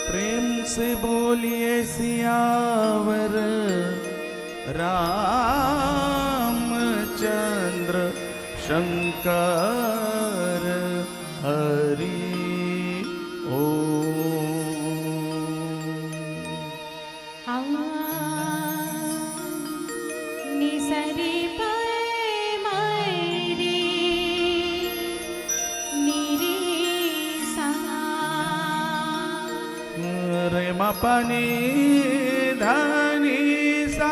प्रेम से बोलिए सियावर रामचंद्र शंकर हरि मपनी धनी सा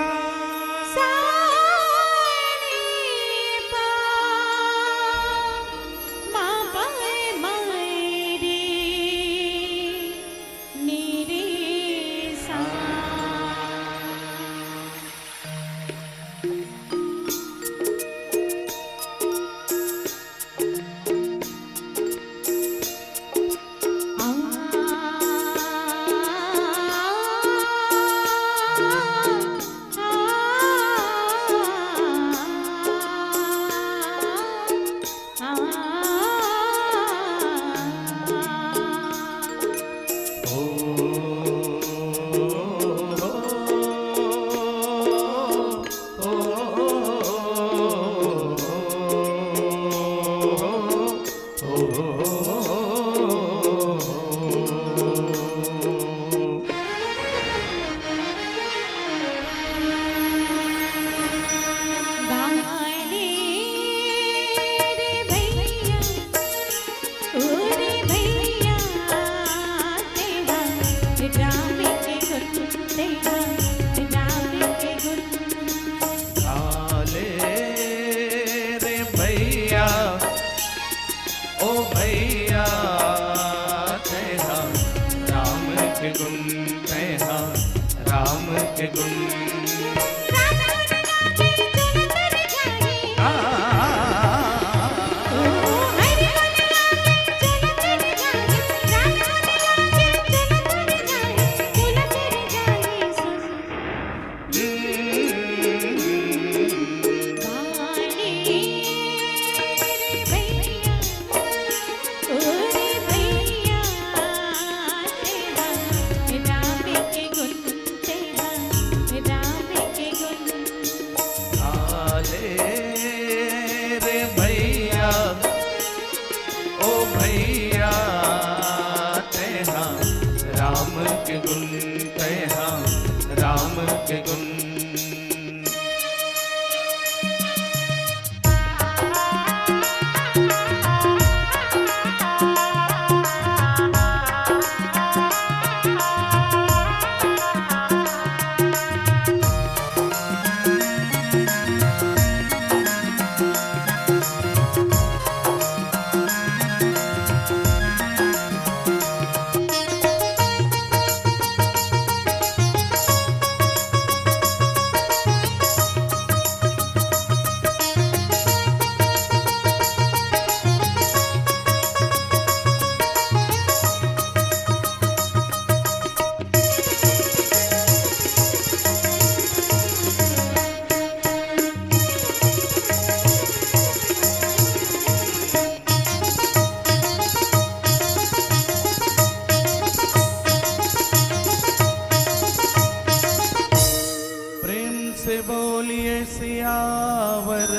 सियावर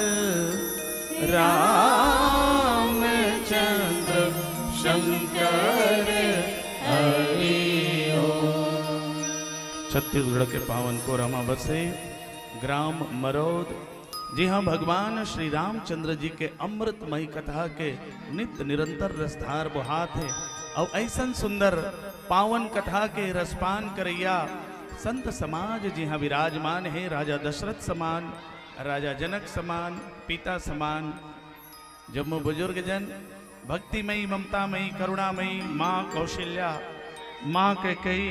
रामचंद्र शंकर हरि ओम। छत्तीसगढ़ के पावन कोरमा बसे ग्राम मरौद। जी हाँ, भगवान श्री रामचंद्र जी के अमृतमयी कथा के नित्य निरंतर रसधार बुहात है और ऐसा सुंदर पावन कथा के रसपान करैया संत समाज जी हाँ विराजमान है। राजा दशरथ समान, राजा जनक समान, पिता समान, जम्मू बुजुर्ग जन, भक्तिमयी, ममतामयी, करुणामयी माँ कौशल्या, माँ कैकेयी,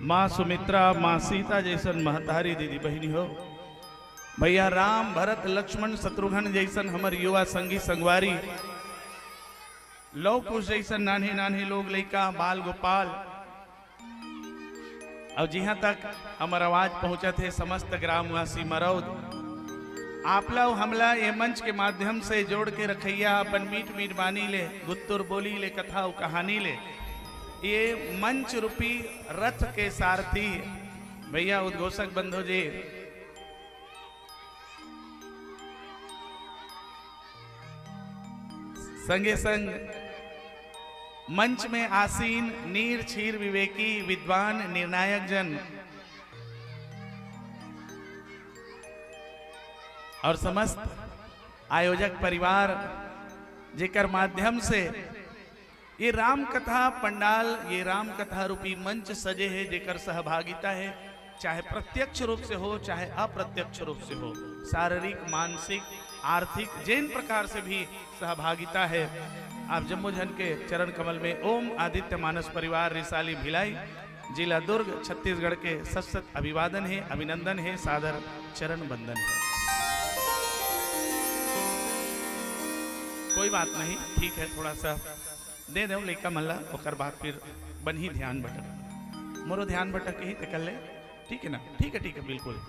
माँ सुमित्रा, माँ सीता जैसन महतारी दीदी बहनी हो। भैया राम, भरत, लक्ष्मण, शत्रुघ्न जैसन हमार युवा संगी संगवारी, लौ कुश जैसन नान्हे नान्हे लोग, लइका, बाल गोपाल, और जहाँ तक हमार आवाज पहुंचा थे समस्त ग्रामवासी मरौद, आप लोग हमला ये मंच के माध्यम से जोड़ के रखैया अपन मीठ मीठ बानी ले, गुत्तुर बोली ले, कथा और कहानी ले। ये मंच रूपी रथ के सारथी भैया उद्घोषक बंधु जी, संगे संग मंच में आसीन नीर क्षीर विवेकी विद्वान निर्णायक जन और समस्त आयोजक परिवार जेकर माध्यम से ये राम कथा पंडाल, ये राम कथा रूपी मंच सजे है, जेकर सहभागिता है, चाहे प्रत्यक्ष रूप से हो चाहे अप्रत्यक्ष रूप से हो, शारीरिक मानसिक आर्थिक जिन प्रकार से भी सहभागिता है। आप जम्मूझन के चरण कमल में ओम आदित्य मानस परिवार रिसाली भिलाई जिला दुर्ग छत्तीसगढ़ के सत अभिवादन है, अभिनंदन है, सादर चरण बंदन है। कोई बात नहीं, ठीक है, थोड़ा सा दे दो लेका मल्ला और बात फिर बन ही ध्यान भटक मोरो ध्यान भटक ही निकल ले, ठीक है ना? ठीक है बिल्कुल।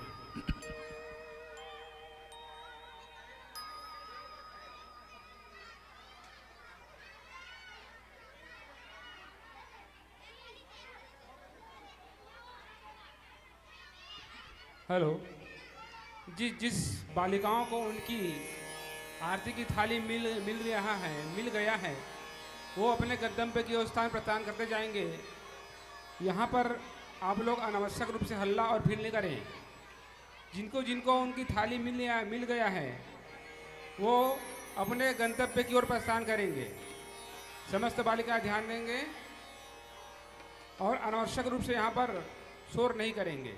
हेलो जी, जिस बालिकाओं को उनकी आरती की थाली मिल गया है वो अपने गंतव्य की स्थान प्रदान करते जाएंगे। यहाँ पर आप लोग अनावश्यक रूप से हल्ला और भीड़ नहीं करें। जिनको जिनको उनकी थाली मिल गया है वो अपने गंतव्य की ओर प्रस्थान करेंगे। समस्त बालिकाएं ध्यान देंगे और अनावश्यक रूप से यहाँ पर शोर नहीं करेंगे।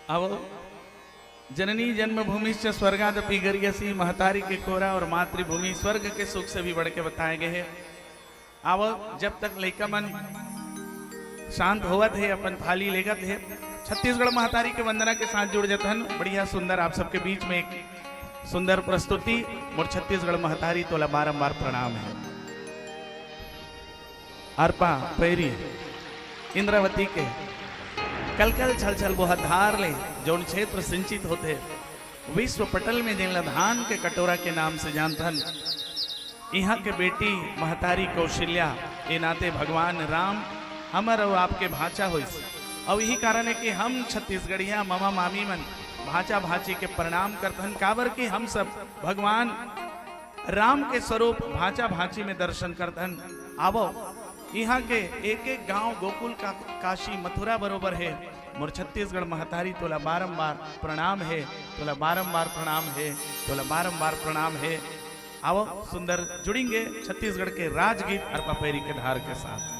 अब जननी जन्मभूमि से स्वर्गादपि गरियसी, महतारी के कोरा और मातृभूमि स्वर्ग के सुख से भी बढ़ के बताए गए हैं। अब जब तक लड़का मन शांत होवत है, अपन थाली लेगत है, छत्तीसगढ़ महतारी के वंदना के साथ जुड़ जाते हैं। बढ़िया सुंदर आप सबके बीच में एक सुंदर प्रस्तुति और छत्तीसगढ़ महतारी तोला बारंबार प्रणाम है। अर्पा पैरी इंद्रावती के कल कल छल छल बहुत धार ले जौन क्षेत्र सिंचित होते विश्व पटल में जिन धान के कटोरा के नाम से जानथन, यहाँ के बेटी महतारी कौशल्या के नाते भगवान राम हमर और आपके भाचा हो। और यही कारण है कि हम छत्तीसगढ़िया मामा मामी मन भाचा भाची के प्रणाम करतन, काबर कि हम सब भगवान राम के स्वरूप भाचा भाची में दर्शन करतन। आवो यहाँ के एक एक गांव गोकुल का काशी मथुरा बरोबर है। मोर छत्तीसगढ़ महतारी तोला बारंबार प्रणाम है, तोला बारंबार प्रणाम है, तोला बारंबार प्रणाम है। आओ सुंदर जुड़ेंगे छत्तीसगढ़ के राजगीत अर्पा पैरी के धार के साथ।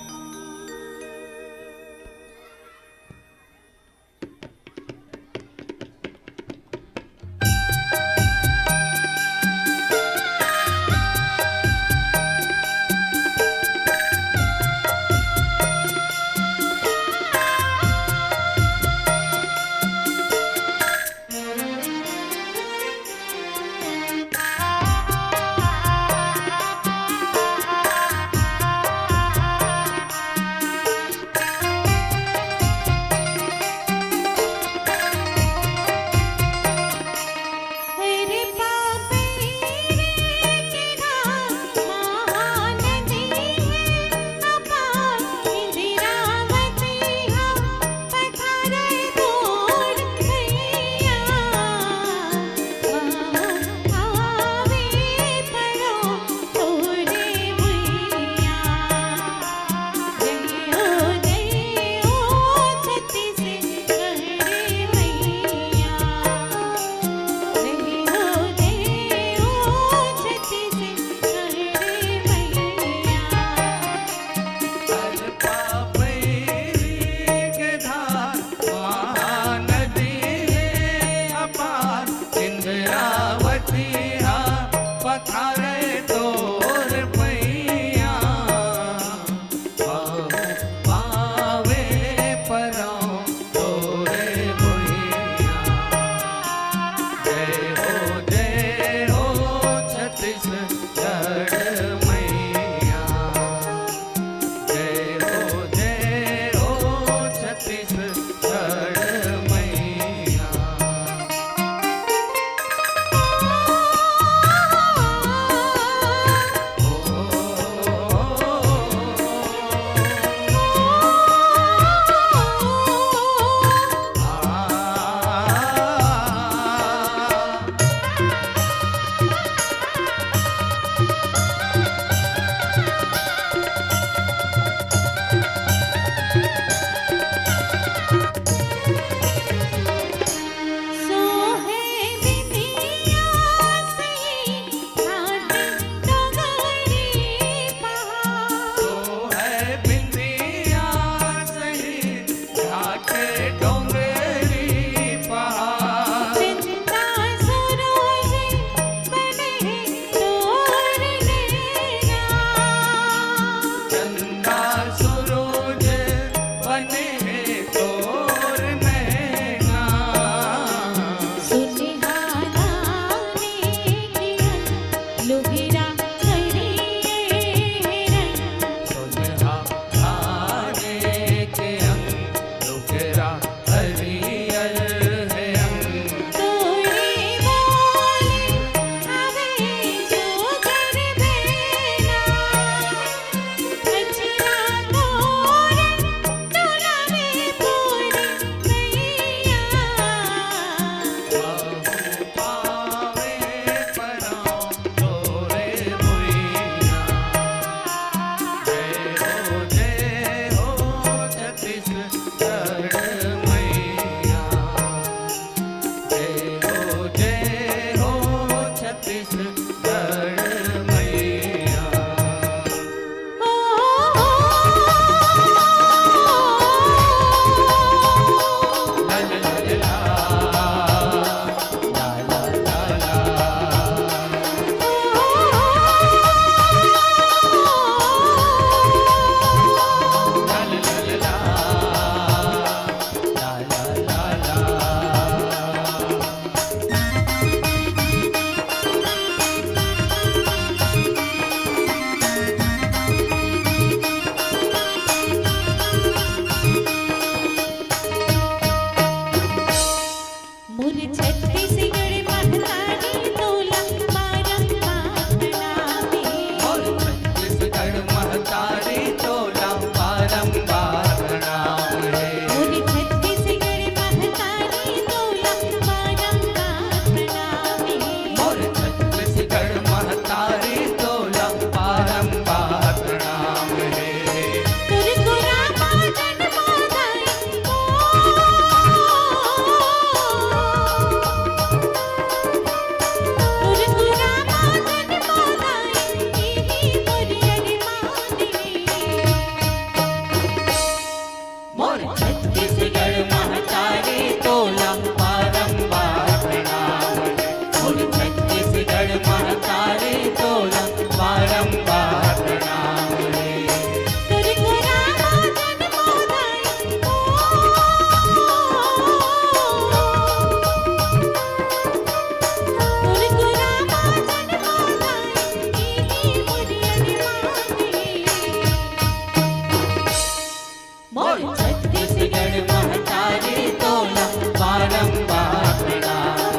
छत्तीसगढ़ महतारी तोला बारंबार प्रणाम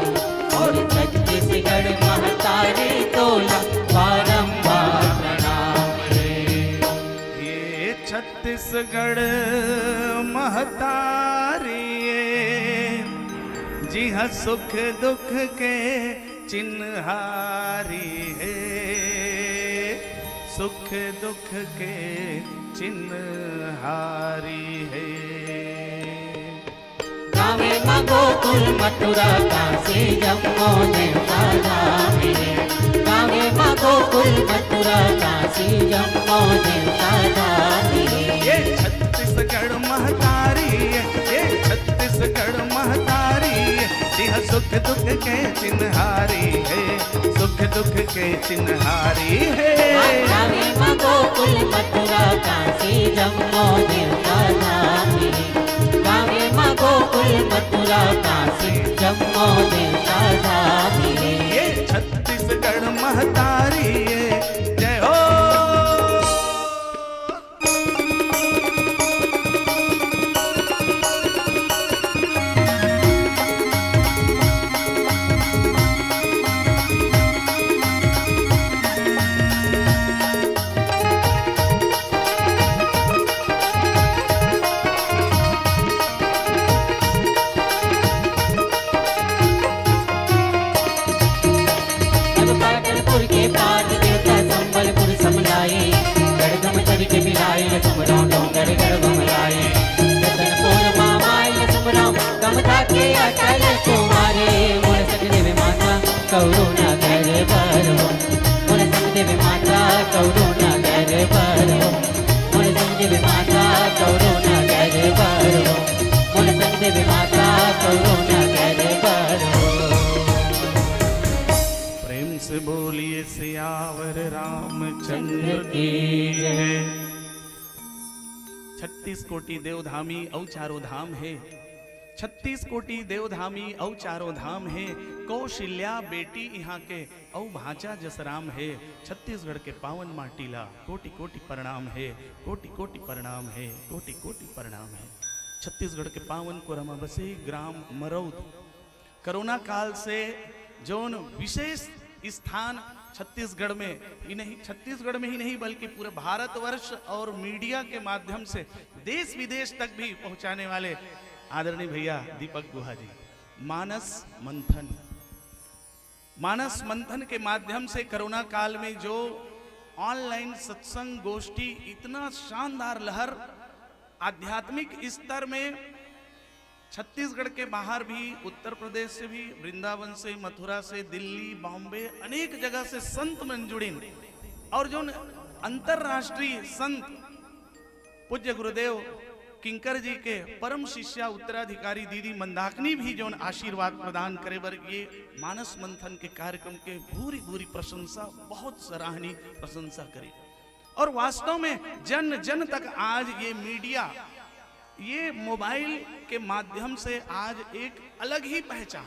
और छत्तीसगढ़ महतारी तोला बारंबार प्रणाम रे। ये छत्तीसगढ़ महतारी जी हाँ सुख दुख के चिन्हारी है, सुख दुख के चिन्हारी है। गावे माँ गोकुल मथुरा काशी जम्मू देवता धाम रे। गावे माँ गोकुल मथुरा काशी जम्मू देवता धाम रे। ये छत्तीसगढ़ महतारी है, ये छत्तीसगढ़ महतारी है, यह सुख दुख के चिन्हारी है, सुख दुख के चिन्हारी है। गावे माँ गोकुल मथुरा काशी जम्मू देवता धाम रे। गावे माँ गोकुल मथुरा काशी जम्मू देवता धाम रे। ये छत्तीसगढ़ महतारी है, जय हो। जब पाटलपुर के पार देवता संबलपुर समलाए, गढ़गम चढ़ के मिलाए सुमराम डोंगर गढ़ बमलाए। रतनपुर मामाई सुमराम कमता के अटल कुमारे। मोर संग देवी माता करुणा कर बर हो, मोर संग देवी माता करुणा कर बर हो, मोर संग देवी माता करुणा कर बर हो, मोर संग देवी माता करुणा कर बर हो। प्रेम से बोलिए सियावर रामचंद्र की जय। 36 कोटि देवधामी औ चारों धाम है, 36 कोटि देवधामी औ चारों धाम है। कौशल्या बेटी यहाँ के औ भांचा जसराम है। छत्तीसगढ़ के पावन माटीला कोटि कोटि प्रणाम है, कोटि कोटि प्रणाम है, कोटि कोटि प्रणाम है। छत्तीसगढ़ के पावन कोरमा बसे ग्राम मरौद कोरोना काल से जोन विशेष स्थान छत्तीसगढ़ में ही नहीं, छत्तीसगढ़ में ही नहीं बल्कि पूरे भारतवर्ष और मीडिया के माध्यम से देश विदेश तक भी पहुंचाने वाले आदरणीय भैया दीपक गुहा जी मानस मंथन के माध्यम से कोरोना काल में जो ऑनलाइन सत्संग गोष्ठी इतना शानदार लहर आध्यात्मिक स्तर में छत्तीसगढ़ के बाहर भी, उत्तर प्रदेश से भी, वृंदावन से, मथुरा से, दिल्ली, बॉम्बे, अनेक जगह से संत मन जुड़े और जो अंतरराष्ट्रीय संत पूज्य गुरुदेव किंकर जी के परम शिष्या उत्तराधिकारी दीदी मंदाकिनी भी जो आशीर्वाद प्रदान करे बर ये मानस मंथन के कार्यक्रम के भूरी भूरी प्रशंसा, बहुत सराहनीय प्रशंसा करी। और वास्तव में जन जन तक आज ये मीडिया, ये मोबाइल के माध्यम से आज एक अलग ही पहचान।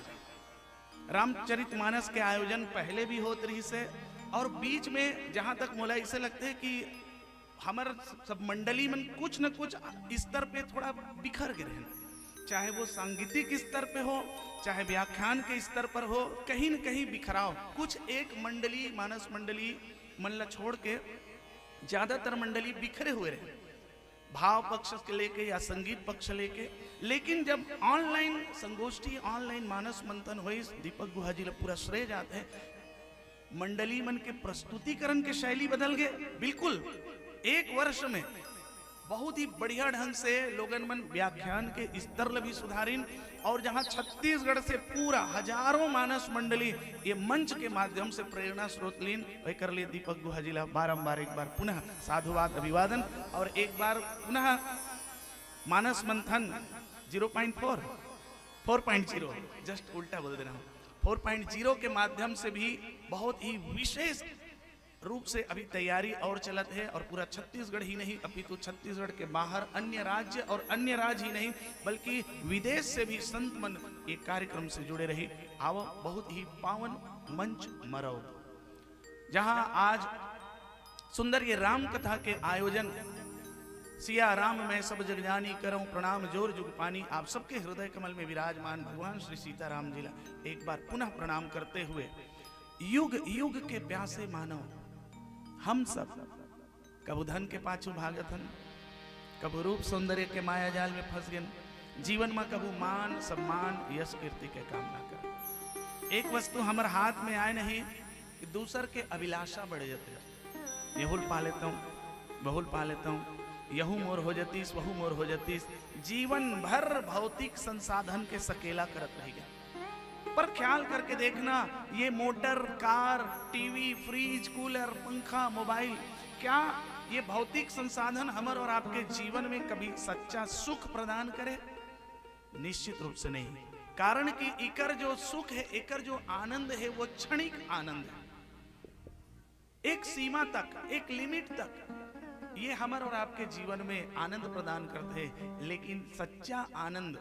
रामचरितमानस के आयोजन पहले भी होत रही से और बीच में जहां तक मोला इसे लगते है कि हमार सब मंडली में कुछ न कुछ स्तर पे थोड़ा बिखर गए हैं, चाहे वो सांगीतिक स्तर पे हो, चाहे व्याख्यान के स्तर पर हो, कहीं न कहीं बिखराव। कुछ एक मंडली, मानस मंडली मन ला छोड़ के ज्यादातर मंडली बिखरे हुए रहे, भाव पक्ष के लेके या संगीत पक्ष लेके। लेकिन जब ऑनलाइन संगोष्ठी, ऑनलाइन मानस मंथन हुई, दीपक गुहा जी पूरा श्रेय जाते हैं। मंडली मन के प्रस्तुतिकरण के शैली बदल गए बिल्कुल। एक वर्ष में बहुत ही बढ़िया ढंग से लोगन मन व्याख्यान के स्तर ला भी सुधारिन और जहां छत्तीसगढ़ से पूरा हजारों मानस मंडली ये मंच के माध्यम से प्रेरणा स्रोत लीन वही कर लिए दीपक गुहा जी ला बारंबार एक बार पुनः साधुवाद अभिवादन। और एक बार पुनः मानस मंथन 4.0 जस्ट उल्टा बोल दे रहा हूं, 4.0 के माध्यम से भी बहुत ही विशेष रूप से अभी तैयारी और चलत है। और पूरा छत्तीसगढ़ ही नहीं अपितु छत्तीसगढ़ के बाहर अन्य राज्य और अन्य राज्य ही नहीं बल्कि विदेश से भी संत मन एक कार्यक्रम से जुड़े रहे। आओ बहुत ही पावन मंच मरौद, जहां आज सुंदर ये राम कथा के आयोजन सिया राम मैं सब जग जानी करऊं प्रणाम जोर जुग पानी। आप सबके हृदय कमल में विराजमान भगवान श्री सीताराम जी ला एक बार पुनः प्रणाम करते हुए, युग युग के प्यासे मानव हम सब कबू धन के पाछू भागत हन, कबू रूप सौंदर्य के माया जाल में फंस गए, जीवन में कबू मान सम्मान यश कीर्ति के कामना कर। एक वस्तु हमारे हाथ में आए नहीं कि दूसर के अभिलाषा बढ़ जाते, यहुल पा लेता हूँ बहुल पा लेता हूँ, यहू मोर हो जतीस वहू मोर हो जतीस, जीवन भर भौतिक संसाधन के सकेला करत रह गया। पर ख्याल करके देखना, ये motor car TV fridge cooler पंखा मोबाइल, क्या ये भौतिक संसाधन हमर और आपके जीवन में कभी सच्चा सुख प्रदान करे? निश्चित रूप से नहीं। कारण कि इकर जो सुख है, इकर जो आनंद है वो क्षणिक आनंद है, एक सीमा तक, एक लिमिट तक ये हमारे और आपके जीवन में आनंद प्रदान करते हैं। लेकिन सच्चा आनंद,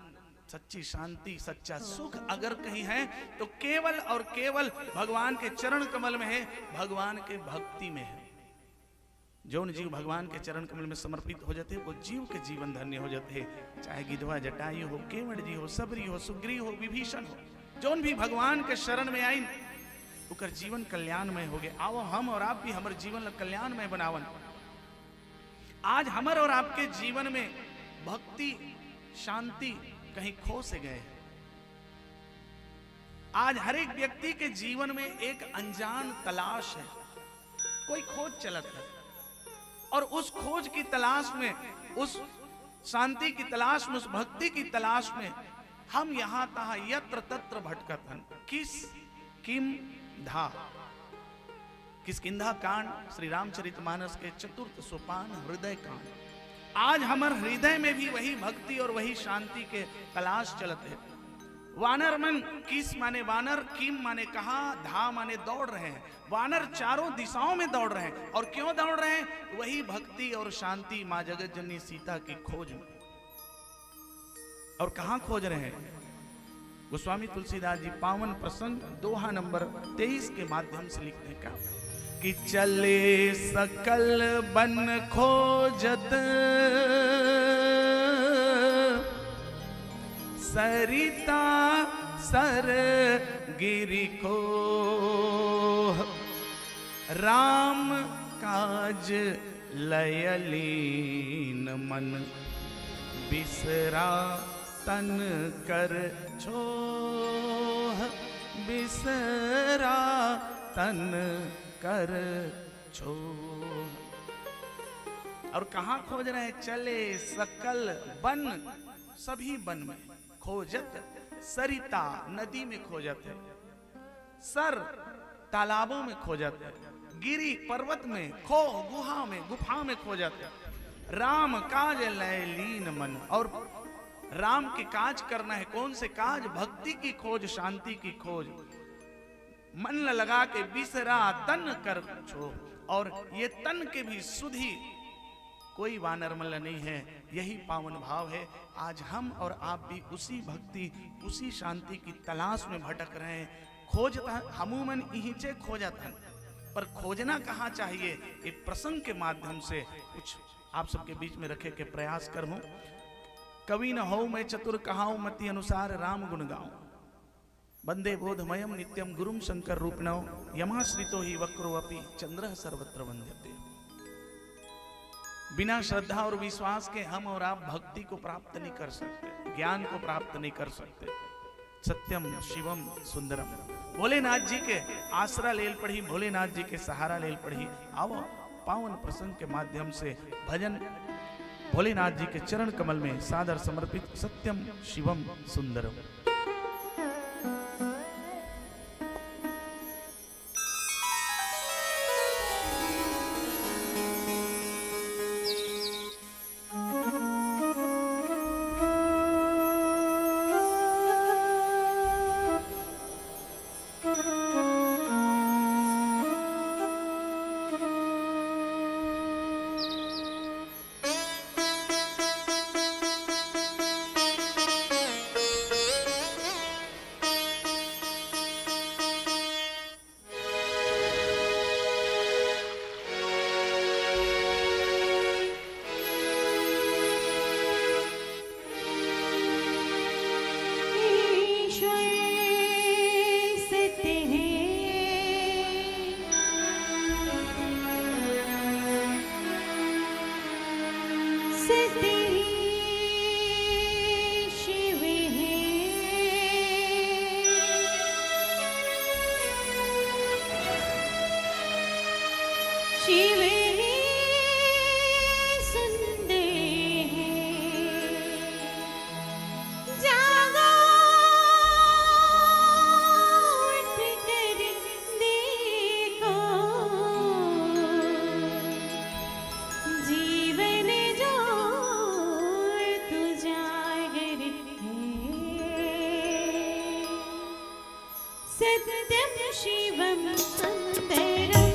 सच्ची शांति, सच्चा सुख अगर कहीं है तो केवल और केवल भगवान के चरण कमल में है, भगवान के भक्ति में है। जौन जीव भगवान के चरण कमल में समर्पित हो जाते वो जीव के जीवन धन्य हो जाते हैं। चाहे गिधवा जटायु हो, केवट जी हो, सबरी हो, सुग्रीव हो, विभीषण हो, जौन भी भगवान के शरण में आई उकर जीवन कल्याणमय हो गए। आओ हम और आप भी हमारे जीवन कल्याणमय बनावन। आज हमारे और आपके जीवन में भक्ति शांति कहीं खो से गए। आज हर एक व्यक्ति के जीवन में एक अनजान तलाश है, कोई खोज चलत है, और उस खोज की तलाश में, उस शांति की तलाश में, उस भक्ति की तलाश में हम यहां तहां यत्र तत्र भटकत हन। किस किम धा किसकिंधा कांड श्री रामचरितमानस के चतुर्थ सोपान हृदय कांड। आज हमारे हृदय में भी वही भक्ति और वही शांति के तलाश चलते हैं। वानर मन, किस माने वानर, किम माने कहा, धा माने दौड़ रहे हैं। वानर चारों दिशाओं में दौड़ रहे हैं, और क्यों दौड़ रहे हैं? वही भक्ति और शांति मां जगत जननी सीता की खोज में। और कहां खोज रहे हैं? गोस्वामी तुलसीदास जी पावन प्रसंग दोहा नंबर 23 के माध्यम से लिखते हैं क्या कि चले सकल बन खोजत सरिता सर गिरि को, राम काज लयलीन मन बिसरा तन कर छोह, बिसरा तन कर छोह। और कहाँ खोज रहे हैं? चले सकल बन, सभी बन में खोजत, सरिता नदी में खोजत है, सर तालाबों में खोजत है, गिरी पर्वत में, खो गुहा में, गुफा में खोजत है। राम काज लयलीन मन, और राम के काज करना है। कौन से काज? भक्ति की खोज, शांति की खोज। मन लगा के बिसरा तन कर छो, और ये तन के भी सुधी कोई वानरमल नहीं है। यही पावन भाव है। आज हम और आप भी उसी भक्ति, उसी शांति की तलाश में भटक रहे हैं। खोजता हमूमन इहिचे खोजता, पर खोजना कहाँ चाहिए? एक प्रसंग के माध्यम से कुछ आप सबके बीच में रखे के प्रयास करूं। कवि न हो मैं चतुर कहाऊं, मति अनुसार राम गुण गाऊं। वंदे बोधमयम नित्यम गुरुम शंकर रूपिणौ, यमाश्रितो ही वक्रो अपि चंद्र सर्वत्र वंद्यते। बिना श्रद्धा और विश्वास के हम और आप भक्ति को प्राप्त नहीं कर सकते, ज्ञान को प्राप्त नहीं कर सकते। सत्यम शिवम सुंदरम, भोलेनाथ जी के आसरा लेल पढ़ी, भोलेनाथ जी के सहारा लेल पढ़ी। आओ पावन प्रसंग के माध्यम से भजन भोलेनाथ जी के चरण कमल में सादर समर्पित। सत्यम शिवम सुंदरम। सत्यं शिवं सुन्दरम्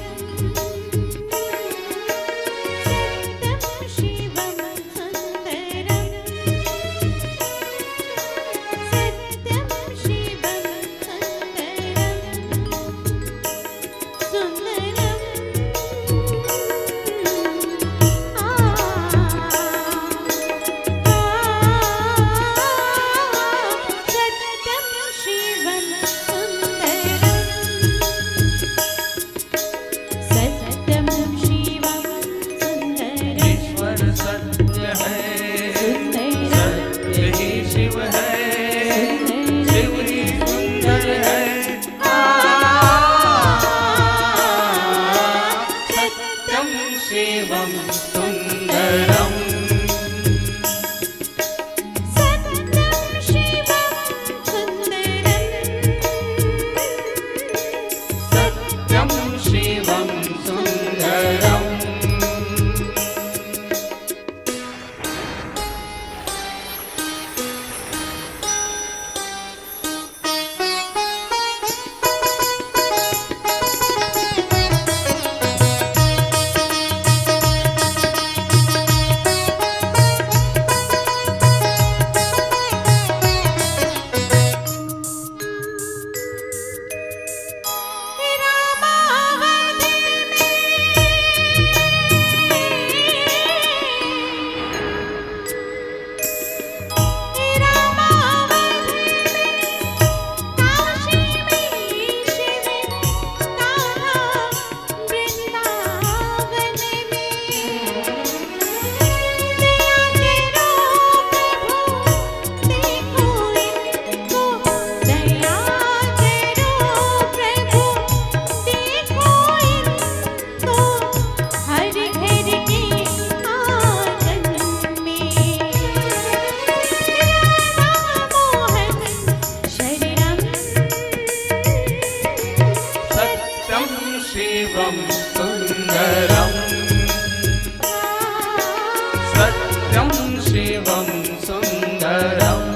सत्यं शिवं सुन्दरम् सत्यं शिवं सुन्दरम्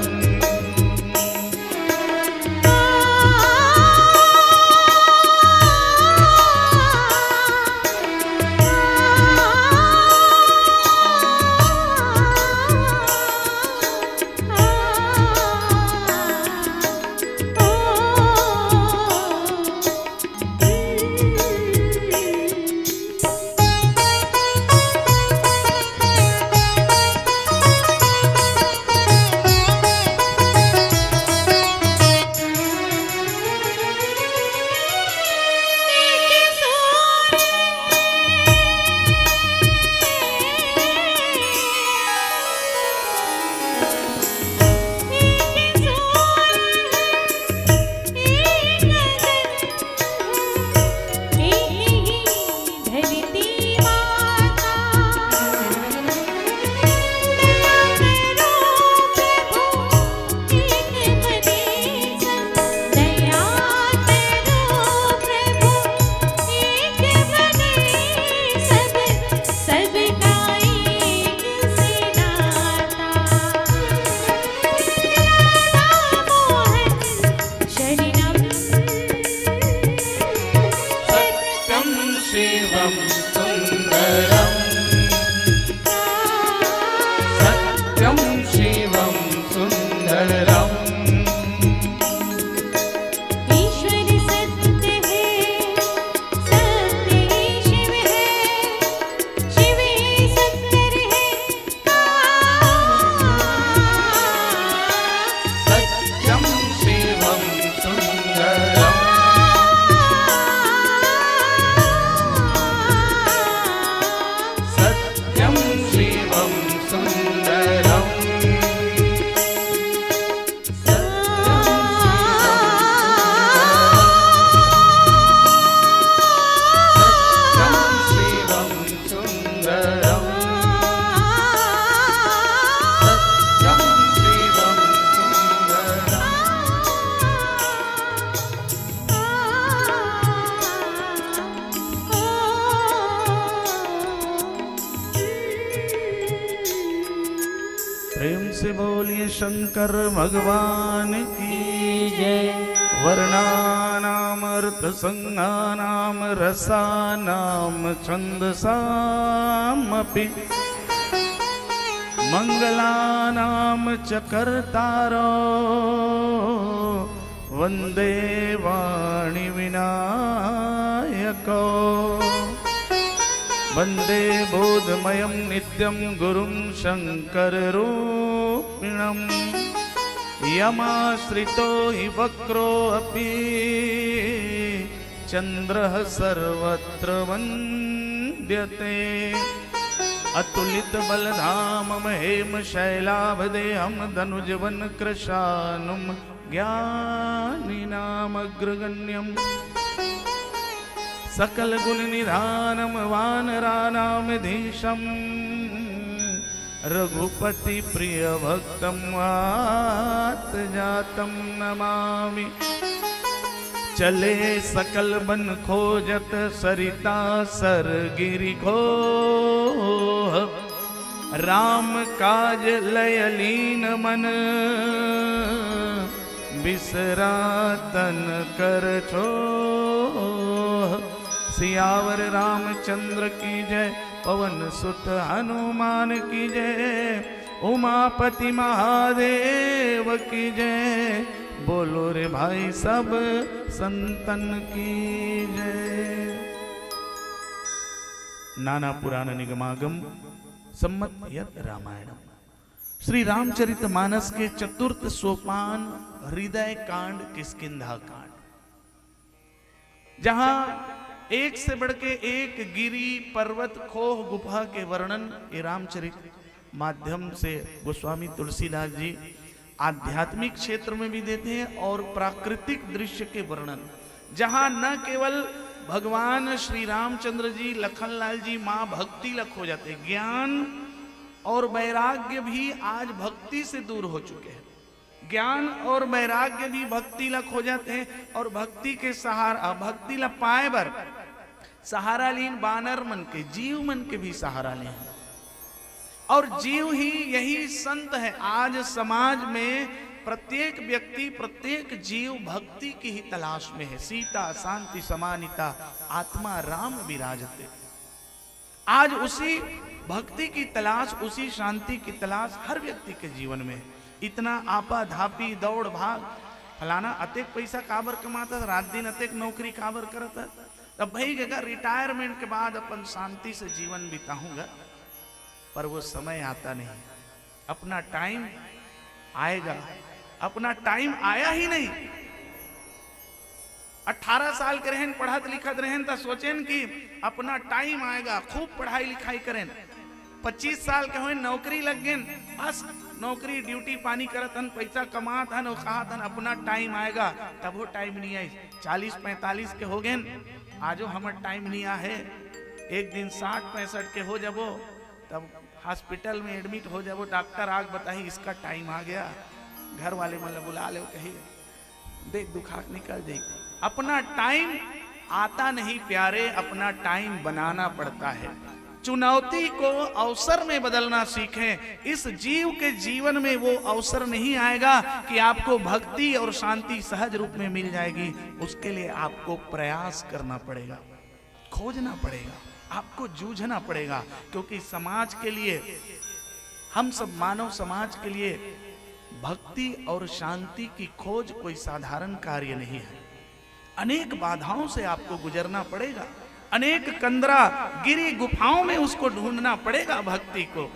सुन्दरम् सत्यं शिवं प्रेम से बोलिए शंकर भगवान की जय। वर्णानामर्थसंज्ञानां रसानां छन्दसामपि मंगलानां च कर्तारो वन्दे वाणी विनायको वन्दे बोधमयं नित्यं गुरुं शङ्कररूपिणम् यमाश्रितो हि वक्रोऽपि चन्द्रः सर्वत्र वन्द्यते अतुलितबलधामं हेमशैलाभदेहं धनुजवन कृशानुं ज्ञानिनामग्रगण्यम् सकलगुणनिधानं वानराणामधीशम् रघुपति प्रियभक्तं वातजातं नमामि। चले सकल बन खोजत सरिता सर गिरि घोह राम काज लय लीन मन बिसरा तन कर छोह। सियावर रामचंद्र की जय पवन सुत हनुमान की जय उमापति महादेव की जय बोलो रे भाई सब संतन की जय। नाना पुराण निगमागम सम्मत यत रामायणम श्री रामचरित मानस के चतुर्थ सोपान हृदय कांड किष्किंधा कांड, जहां एक से बढ़ के एक गिरी पर्वत खोह गुफा के वर्णन ये रामचरित माध्यम से गोस्वामी तुलसीदास जी आध्यात्मिक क्षेत्र में भी देते हैं और प्राकृतिक दृश्य के वर्णन, जहां न केवल भगवान श्री रामचंद्र जी लखनलाल जी मां भक्ति लख हो जाते, ज्ञान और वैराग्य भी आज भक्ति से दूर हो चुके हैं। ज्ञान और वैराग्य भी भक्ति लख हो जाते हैं और भक्ति के सहारा भक्ति ल पाए बर सहारा लीन बानर मन के जीव मन के भी सहारा लें और जीव ही यही संत है। आज समाज में प्रत्येक व्यक्ति प्रत्येक जीव भक्ति की ही तलाश में है। सीता शांति समानिता आत्मा राम विराजते। आज उसी भक्ति की तलाश उसी शांति की तलाश हर व्यक्ति के जीवन में है। इतना आपा धापी दौड़ भाग फलाना अतेक पैसा काबर कमाता रात दिन अतेक नौकरी काबर करता, तब भाई अगर रिटायरमेंट के बाद अपन शांति से जीवन बिताऊंगा, पर वो समय आता नहीं। अपना टाइम आएगा, अपना टाइम आया ही नहीं। 18 साल के रहन पढ़त लिखत रहन तो सोचेन कि अपना टाइम आएगा, खूब पढ़ाई लिखाई करें। 25 साल के हो नौकरी लग गए, बस नौकरी ड्यूटी पानी करत हन, पैसा कमात हन और खात हन, अपना टाइम आएगा। तब वो टाइम नहीं आई। 40-45 के हो गए, आजो हमर टाइम नहीं आ है। एक दिन 60-65 के हो जाबो, तब हॉस्पिटल में एडमिट हो जाबो, डॉक्टर आग बताही इसका टाइम आ गया। घर वाले मतलब बुला ले, कही देख दुखाक निकल जाएगी। अपना टाइम आता नहीं प्यारे, अपना टाइम बनाना पड़ता है। चुनौती को अवसर में बदलना सीखें। इस जीव के जीवन में वो अवसर नहीं आएगा कि आपको भक्ति और शांति सहज रूप में मिल जाएगी। उसके लिए आपको प्रयास करना पड़ेगा, खोजना पड़ेगा, आपको जूझना पड़ेगा। क्योंकि समाज के लिए, हम सब मानव समाज के लिए भक्ति और शांति की खोज कोई साधारण कार्य नहीं है। अनेक बाधाओं से आपको गुजरना पड़ेगा, अनेक कंदरा गिरी गुफाओं में उसको ढूंढना पड़ेगा भक्ति को।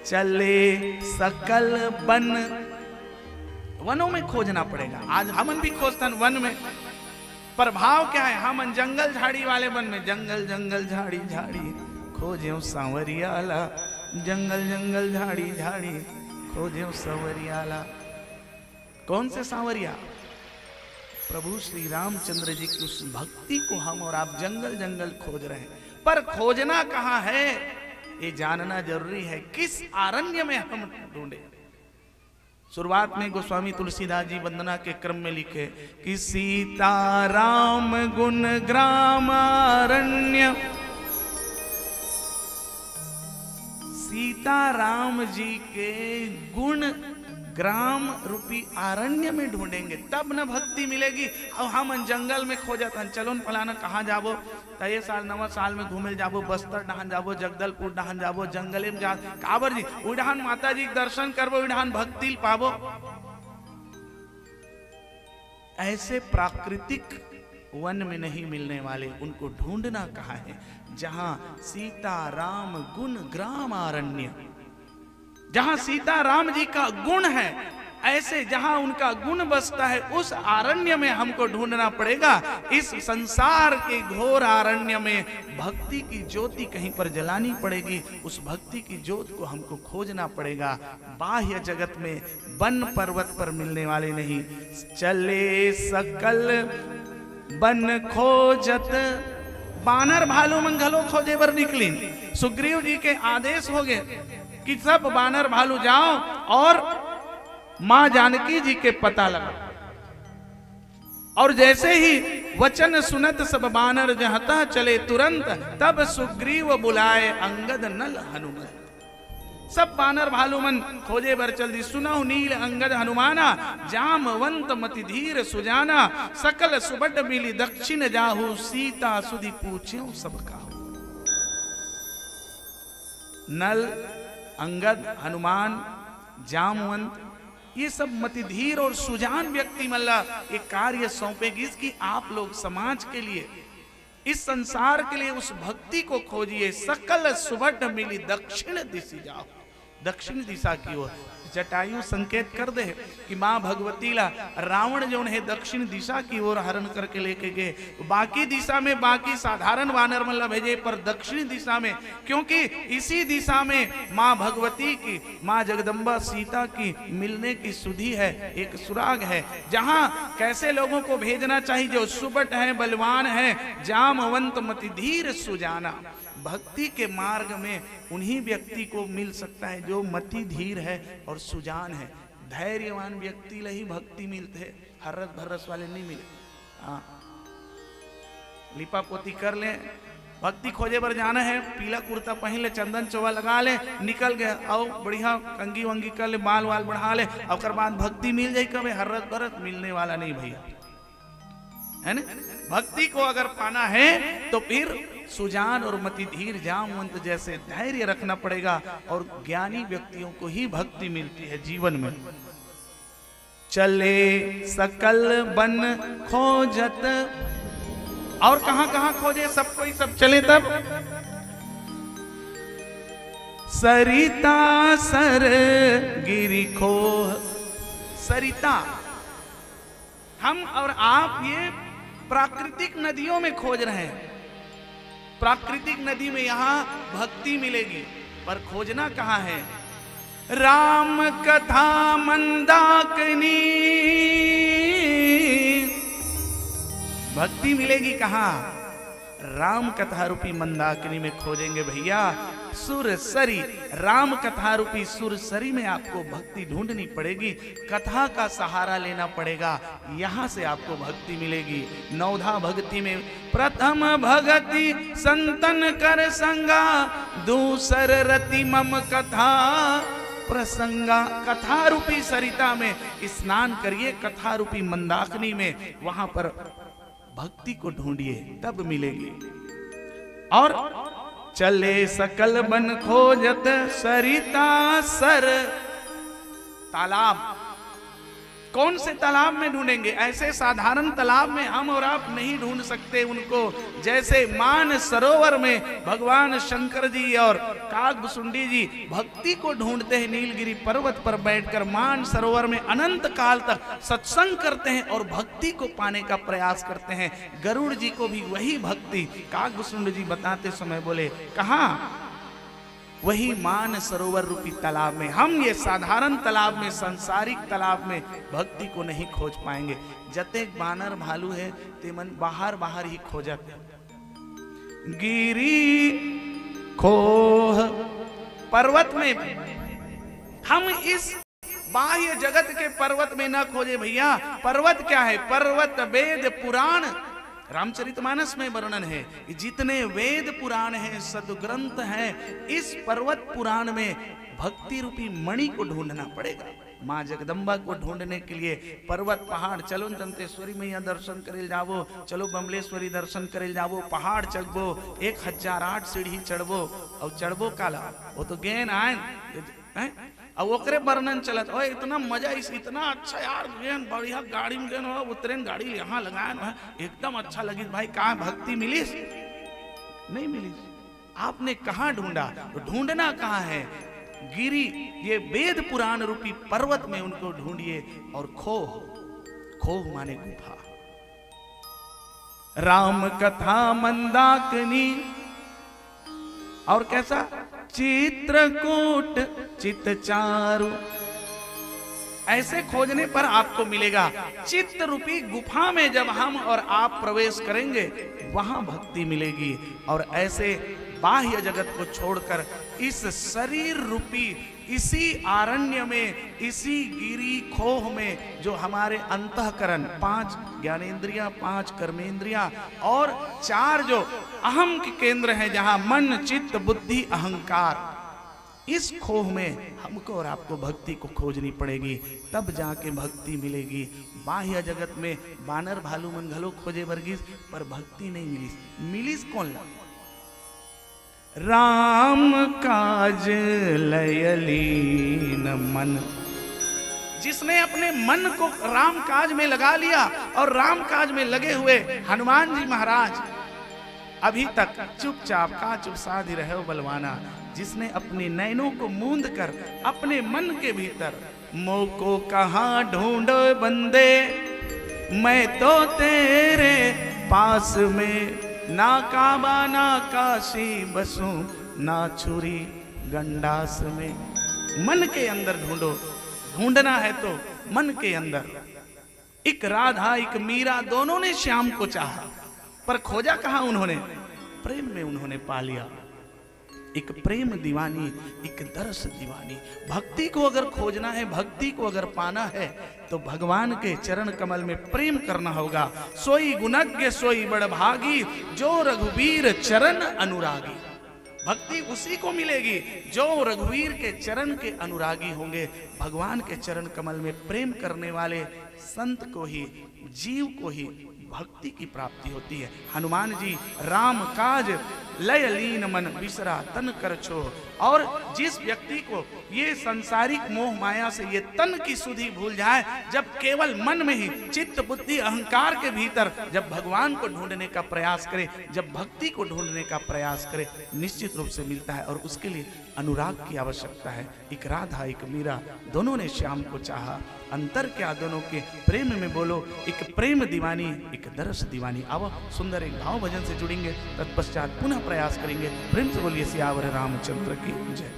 चले सकल वन, वनों में खोजना पड़ेगा। आज हमन भी खोजतन वन में, पर भाव क्या है? हमन जंगल झाड़ी वाले वन में, जंगल जंगल झाड़ी झाड़ी खोजे सांवरियाला, जंगल जंगल झाड़ी झाड़ी खोजे सांवरियाला। कौन से सांवरिया? प्रभु श्री रामचंद्र जी की उस भक्ति को हम और आप जंगल जंगल खोज रहे हैं। पर खोजना कहाँ है ये जानना जरूरी है। किस आरण्य में हम ढूंढे? शुरुआत में गोस्वामी तुलसीदास जी वंदना के क्रम में लिखे कि सीता राम गुण ग्रामारण्य। सीता राम जी के गुण ग्राम रूपी आरण्य में ढूंढेंगे तब न भक्ति मिलेगी। अब हम जंगल में खोजत हन, चलो न फलाना कहाँ जाबो, तो ये साल नवा साल में घूमे जाबो, बस्तर डहान जाबो, जगदलपुर डहान जाबो, जंगले में जा काबर जी उड़ान माता जी के दर्शन करबो, उड़ान भक्ति पाबो। ऐसे प्राकृतिक वन में नहीं मिलने वाले, उनको ढूंढना कहाँ है? जहां सीता राम गुण ग्राम आरण्य, जहां सीता राम जी का गुण है, ऐसे जहां उनका गुण बसता है उस आरण्य में हमको ढूंढना पड़ेगा। इस संसार के घोर आरण्य में भक्ति की ज्योति कहीं पर जलानी पड़ेगी, उस भक्ति की ज्योति को हमको खोजना पड़ेगा। बाह्य जगत में वन पर्वत पर मिलने वाले नहीं। चले सकल बन खोजत, बानर भालू मंगलो खोजे बर निकली। सुग्रीव जी के आदेश हो गए कि सब बानर भालू जाओ और मां जानकी जी के पता लगा। और जैसे ही वचन सुनत सब बानर जहता चले तुरंत, तब सुग्रीव बुलाए अंगद नल हनुमत। सब बानर भालू मन खोजे बर चल दी। सुनहु नील अंगद हनुमाना, जामवंत मति धीर सुजाना। सकल सुबड मिली दक्षिण जाहू, सीता सुधि पूछ्यो सब काहू। नल, अंगद, हनुमान, जामवंत, ये सब मतिधीर और सुजान व्यक्ति मल्ला एक कार्य सौंपेगी इसकी आप लोग समाज के लिए, इस संसार के लिए उस भक्ति को खोजिए। सकल सुबड मिली दक्षिण दिशा जाओ, दक्षिण दिशा की ओर। जटायु संकेत कर दे कि मां भगवती ला रावण जो है दक्षिण दिशा की ओर हरण करके लेके गए। बाकी दिशा में बाकी साधारण वानर मल्ला भेजे, पर दक्षिण दिशा में, क्योंकि इसी दिशा में मां भगवती की, मां जगदम्बा सीता की मिलने की सुधि है, एक सुराग है, जहां कैसे लोगों को भेजना चाहिए जो सुबट है, बलवान है, जामवंत मति धीर सुजाना। भक्ति के मार्ग में उन्हीं व्यक्ति को मिल सकता है जो मति धीर है और सुजान है। धैर्यवान व्यक्ति ला ही भक्ति मिलते है, हर्रस भर्रस वाले नहीं मिले। हाँ, लिपा पोती कर ले, भक्ति खोजे पर जाना है, पीला कुर्ता पहन ले, चंदन चौवा लगा ले, निकल गए, आओ बढ़िया कंगी वंगी कर ले, बाल वाल बढ़ा ले, और बाद भक्ति मिल जाए कभी, हर्रस भर्रस मिलने वाला नहीं भैया, है ना। भक्ति को अगर पाना है तो फिर सुजान और मतिधीर जामवंत जैसे धैर्य रखना पड़ेगा, और ज्ञानी व्यक्तियों को ही भक्ति मिलती है जीवन में। चले सकल बन खोजत, और कहां कहां खोजे, सब कोई सब चले तब। सरिता सर गिरी खोह, सरिता, हम और आप ये प्राकृतिक नदियों में खोज रहे हैं। प्राकृतिक नदी में यहां भक्ति मिलेगी, पर खोजना कहां है? राम कथा मंदाकिनी, भक्ति मिलेगी कहां? राम कथा रूपी मंदाकिनी में खोजेंगे भैया। सुरसरी, राम कथा रूपी सुरसरी में आपको भक्ति ढूंढनी पड़ेगी, कथा का सहारा लेना पड़ेगा, यहां से आपको भक्ति मिलेगी। नवधा भक्ति में प्रथम भगति संतन कर संगा, दूसर रति मम कथा प्रसंगा। कथा रूपी सरिता में स्नान करिए, कथा रूपी मंदाकिनी में, वहां पर भक्ति को ढूंढिए, तब मिलेगी। और चले सकल बन खोजत, सरिता सर, तालाब, कौन से तालाब में ढूंढेंगे? ऐसे साधारण तालाब में हम और आप नहीं ढूंढ सकते उनको, जैसे मान सरोवर में भगवान शंकर जी और कागभुसुंडी जी भक्ति को ढूंढते हैं। नीलगिरी पर्वत पर बैठकर मान सरोवर में अनंत काल तक सत्संग करते हैं और भक्ति को पाने का प्रयास करते हैं। गरुड़ जी को भी वही भक्ति कागभुसुंडी जी बताते समय बोले, कहाँ? वही मान सरोवर रूपी तालाब में। हम ये साधारण तालाब में, सांसारिक तालाब में भक्ति को नहीं खोज पाएंगे। जतेक बानर भालू है ते मन बाहर बाहर ही खोजत। गिरी खोह, पर्वत में, हम इस बाह्य जगत के पर्वत में ना खोजे भैया। पर्वत क्या है? पर्वत वेद पुराण, रामचरितमानस में वर्णन है कि जितने वेद पुराण हैं, सदग्रंथ हैं, इस पर्वत पुराण में भक्ति रूपी मणि को ढूंढना पड़ेगा। माँ जगदम्बा को ढूंढने के लिए पर्वत पहाड़ चलो दंतेश्वरी मैया दर्शन करे जाबो, चलो बमलेश्वरी दर्शन करे जाबो, पहाड़ चढ़बो 1008 सीढ़ी चढ़बो और चढ़बो काला वो तो गेन आए अब ओकरे वर्णन चलत ओ इतना मजा इस इतना अच्छा यार गेन बढ़िया गाड़ी में गेन हो उतरेन गाड़ी यहाँ लगाए एकदम अच्छा लगी भाई। कहाँ भक्ति मिली? नहीं मिली। आपने कहाँ ढूंढा? तो ढूंढना कहाँ है? गिरी ये वेद पुराण रूपी पर्वत में उनको ढूंढिए और खोह, खोह माने गुफा। राम कथा मंदाकिनी और कैसा चित्रकूट चित चारु, ऐसे खोजने पर आपको मिलेगा। चित्त रूपी गुफा में जब हम और आप प्रवेश करेंगे वहां भक्ति मिलेगी। और ऐसे बाह्य जगत को छोड़कर इस शरीर रूपी इसी आरण्य में, इसी गिरी खोह में जो हमारे अंतःकरण 5 ज्ञानेंद्रियां, 5 कर्मेंद्रियां और 4 जो अहम के केंद्र हैं, जहां मन चित्त बुद्धि अहंकार, इस खोह में हमको और आपको भक्ति को खोजनी पड़ेगी, तब जाके भक्ति मिलेगी। बाह्य जगत में बानर भालू मंगलो खोजे वर्गीस, पर भक्ति नहीं मिली। मिलीस कौन ला? राम काज लयलीन मन, जिसने अपने मन को राम काज में लगा लिया। और राम काज में लगे हुए हनुमान जी महाराज अभी तक चुपचाप का चुप साध रहे हो बलवाना, जिसने अपने नैनों को मूंद कर अपने मन के भीतर मोको कहाँ ढूंढो बंदे, मैं तो तेरे पास में, ना काबा ना काशी बसूं, ना छुरी गंडास में। मन के अंदर ढूंढो, ढूंढना है तो मन के अंदर। एक राधा एक मीरा दोनों ने श्याम को चाहा, पर खोजा कहाँ उन्होंने? प्रेम में उन्होंने पा लिया। एक प्रेम दीवानी, एक दरस दीवानी। भक्ति को अगर खोजना है, भक्ति को अगर पाना है, तो भगवान के चरण कमल में प्रेम करना होगा। सोई गुणज्ञ सोई बड़ भागी, जो रघुवीर चरण अनुरागी। भक्ति उसी को मिलेगी जो रघुवीर के चरण के अनुरागी होंगे। भगवान के चरण कमल में प्रेम करने वाले संत को ही, जीव को ही भक्ति की प्राप्ति होती है। हनुमान जी राम काज लय लीन मन बिसरा तन कर छो। और जिस व्यक्ति को ये सांसारिक मोह माया से ये तन की सुधि भूल जाए, जब केवल मन में ही चित्त बुद्धि अहंकार के भीतर जब भगवान को ढूंढने का प्रयास करे, जब भक्ति को ढूंढने का प्रयास करे, निश्चित रूप से मिलता है। और उसके लिए अनुराग की आवश्यकता है। एक राधा एक मीरा दोनों ने श्याम को चाहा। अंतर क्या दोनों के? प्रेम में बोलो, एक प्रेम दीवानी एक दरस दीवानी। अब सुंदर एक भाव भजन से जुड़ेंगे, तत्पश्चात पुनः प्रयास करेंगे। प्रेम से बोलिए सियावर रामचंद्र की जय।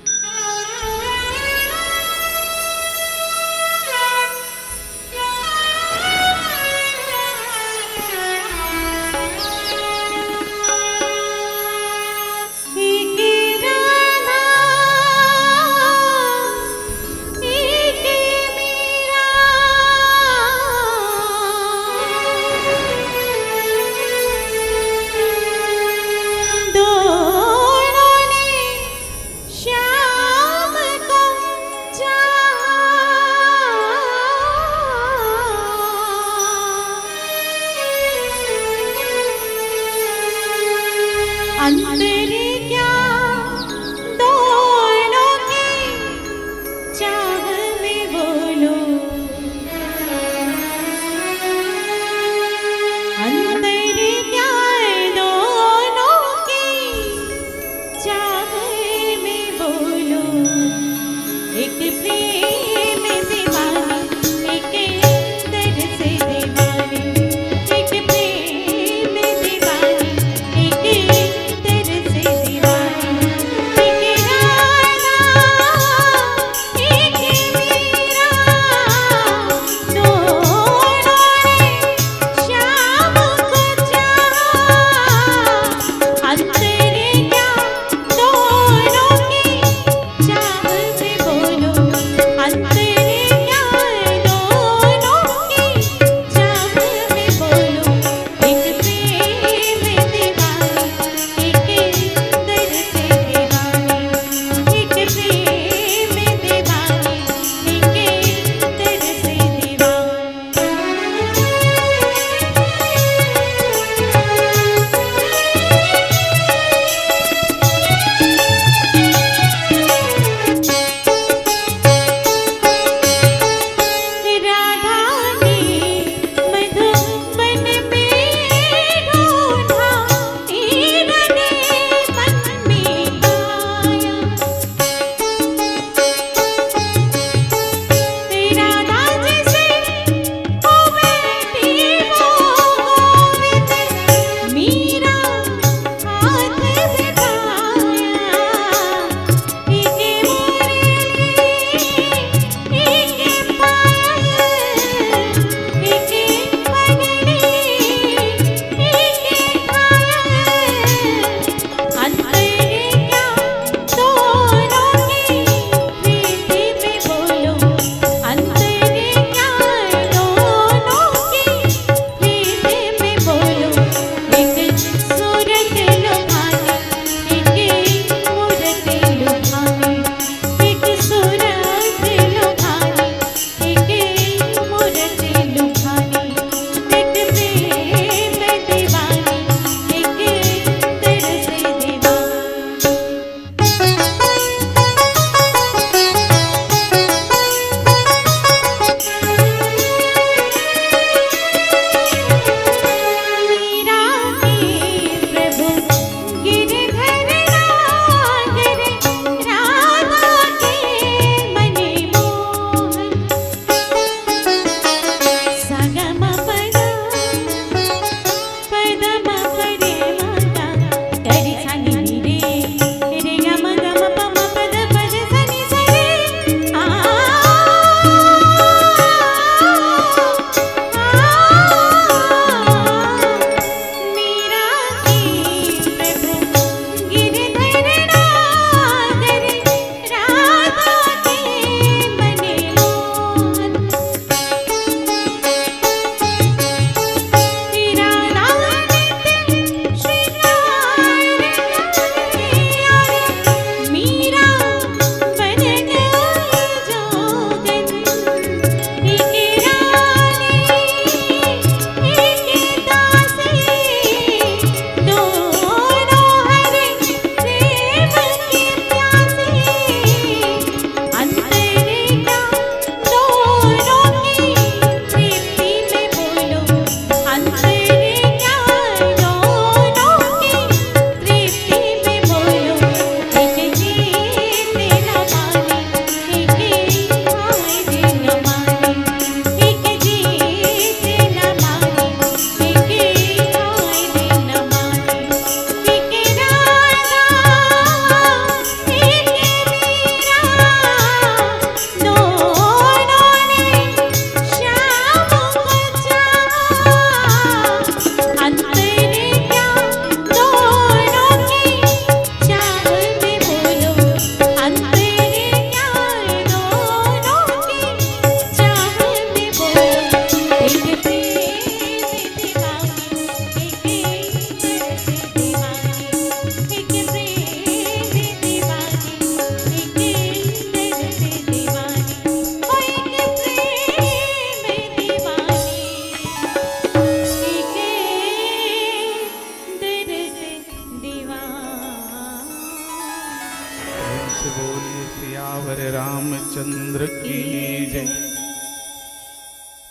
एक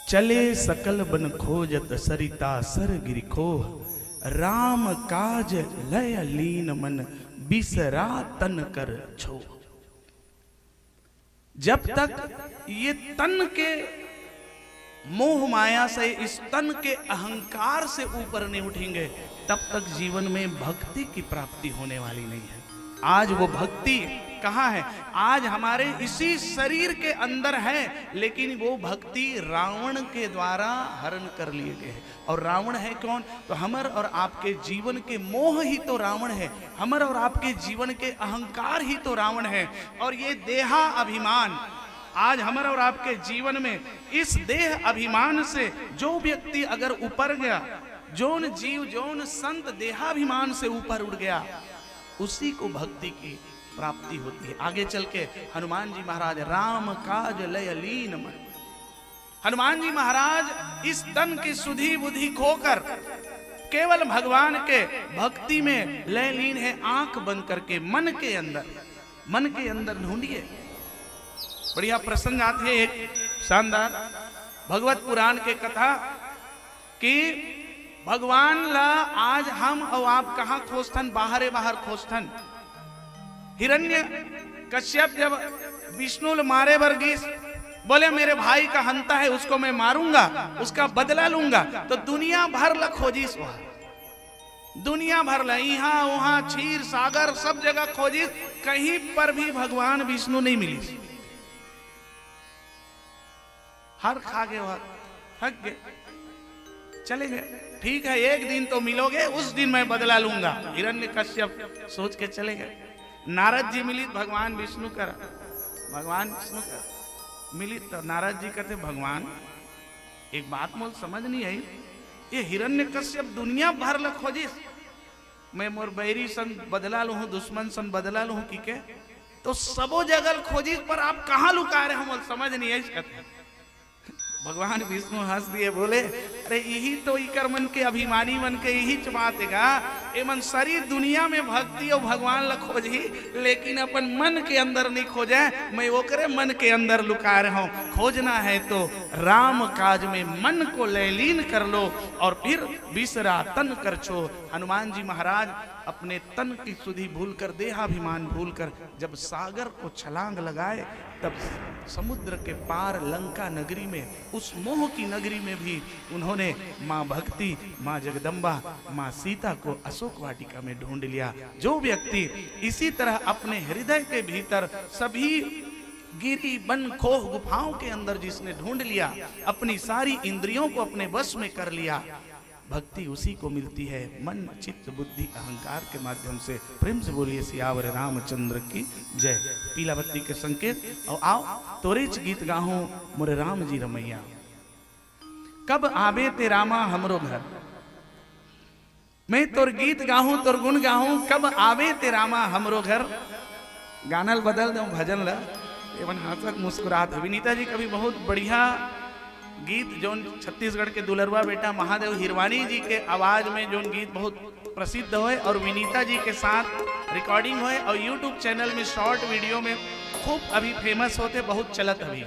चले सकल बन खोजत सरिता सर गिरिखोह, राम काज लय लीन मन बिसरा तन कर छो। जब तक ये तन के मोह माया से, इस तन के अहंकार से ऊपर नहीं उठेंगे, तब तक जीवन में भक्ति की प्राप्ति होने वाली नहीं है। आज वो भक्ति कहाँ है? आज हमारे इसी शरीर के अंदर है, लेकिन वो भक्ति रावण के द्वारा हरण कर लिए गए है। और रावण है कौन? तो हमर और आपके जीवन के मोह ही तो रावण है, हमर और आपके जीवन के अहंकार ही तो रावण है। और ये देहा अभिमान आज हमर और आपके जीवन में, इस देह अभिमान से जो व्यक्ति अगर ऊपर गया, जोन जीव जोन संत देहाभिमान से ऊपर उड़ गया, उसी को भक्ति की प्राप्ति होती है। आगे चल के हनुमान जी महाराज राम काज लय लीन मन, हनुमान जी महाराज इस तन की सुधि बुद्धि खोकर केवल भगवान के भक्ति में लय लीन है। आंख बंद करके मन के अंदर ढूंढिए। बढ़िया प्रसंग आते हैं, एक शानदार भगवत पुराण के कथा कि भगवान ला आज हम और आप कहाँ खोजथन? बाहर खोजथन। हिरण्य कश्यप जब विष्णु ल मारे बरगीस, बोले मेरे भाई का हंता है, उसको मैं मारूंगा, उसका बदला लूंगा। तो दुनिया भर ला खोजिस, दुनिया भर ला, यहाँ वहां क्षीर सागर सब जगह खोजिस, कहीं पर भी भगवान विष्णु नहीं मिली। हर खा गए, थक गए, चले गए। ठीक है, एक दिन तो मिलोगे, उस दिन मैं बदला लूंगा। हिरण्य कश्यप सोच के चले गए। नारद जी मिली, भगवान विष्णु कर, भगवान विष्णु कर मिली तो नारद जी कहते भगवान एक बात मोल समझ नहीं आई, ये हिरण्य कश्यप दुनिया भर ल खोजिस, मैं मोर बैरी सन बदला लू हूँ, दुश्मन सन बदला लू हूँ, की तो सबो जगह खोजिस, पर आप कहाँ लुका रहे हो समझ नहीं आई। भगवान विष्णु हंस दिए, बोले अरे यही तो इकर मन के अभिमानी मन के यही चबातेगा, ए मन सारी दुनिया में भक्ति और भगवान ला खोजी, लेकिन अपन मन के अंदर नहीं खोजे। मैं वो करे मन के अंदर लुका रहा हूँ। खोजना है तो राम काज में मन को लयलीन कर लो और फिर बिसरा तन कर छो। हनुमान जी महाराज अपने तन की सुधि भूलकर, देहाभिमान भूलकर जब सागर को छलांग लगाए, तब समुद्र के पार लंका नगरी में, उस मोह की नगरी में भी उन्होंने माँ भक्ति, माँ जगदम्बा, माँ सीता को अशोक वाटिका में ढूंढ लिया। जो व्यक्ति इसी तरह अपने हृदय के भीतर सभी गिरी बन खोह गुफाओं के अंदर जिसने ढूंढ लिया, अपनी सारी इंद्रियों को अपने वश में कर लिया, भक्ति उसी को मिलती है, मन चित्त बुद्धि अहंकार के माध्यम से। प्रेम से बोलिए सियावर रामचंद्र की जय। पीला बत्ती के संकेत। और आओ तोरेच गीत गाहूं मोरे राम जी रमैया, कब आबे ते रामा हमरो घर। मैं तोर गीत गाहूं, तोर गुण गाहूं, कब आबे ते रामा हमरो घर। गानल बदल दो भजन ला, एवं हंसत मुस्कुरात। विनीता जी कभी बहुत बढ़िया गीत जो छत्तीसगढ़ के दुलरवा बेटा महादेव हिरवानी जी के आवाज में जो गीत बहुत प्रसिद्ध होए और विनीता जी के साथ रिकॉर्डिंग होए और यूट्यूब चैनल में शॉर्ट वीडियो में खूब अभी फेमस होते, बहुत चलत अभी।